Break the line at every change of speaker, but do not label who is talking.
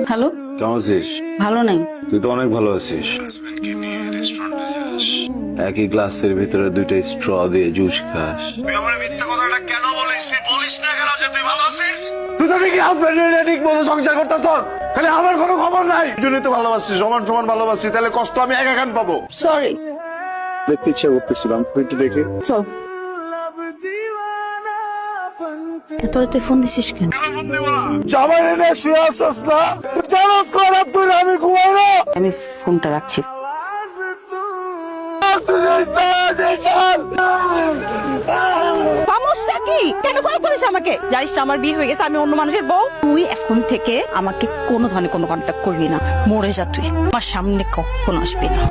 Hello,
কেমন আছিস?
ভালো নাই।
তুই তো অনেক ভালো আছিস। একই গ্লাসের ভিতরে দুইটা স্ট্র দিয়ে জুস খাস। তুই আমার মিথ্যা কথাটা কেন বলিস? তুই বলিস না কেন যে তুই ভালো আছিস? তুই তো ঠিকই হাজবেন্ড ঠিক মতো সংসার করতেছ, খালি আমার কোনো খবর নাই। দুজনেই তো ভালোবাসছিস, সমান সমান ভালোবাসছিস, তাহলে কষ্ট আমি একা কেন পাবো?
সরি।
দেখতে ইচ্ছে করতেছিলাম, তুই একটু দেখে।
চল। এত রাতে ফোন দিছিস কেন?
জামাই এনে শুয়ে আসছিস না? তুই জানোস খারাপ তুই আমি ঘুমাই না।
আমি ফোনটা রাখছি। সমস্যা কি? কেন কল করিস আমাকে? জানিস আমার বিয়ে হয়ে গেছে, আমি অন্য মানুষের বউ। তুই এখন থেকে আমাকে কোনো ধরনের কোনো কন্ট্যাক্ট করবি না। মরে যা তুই, আমার সামনে কখনো আসবি না।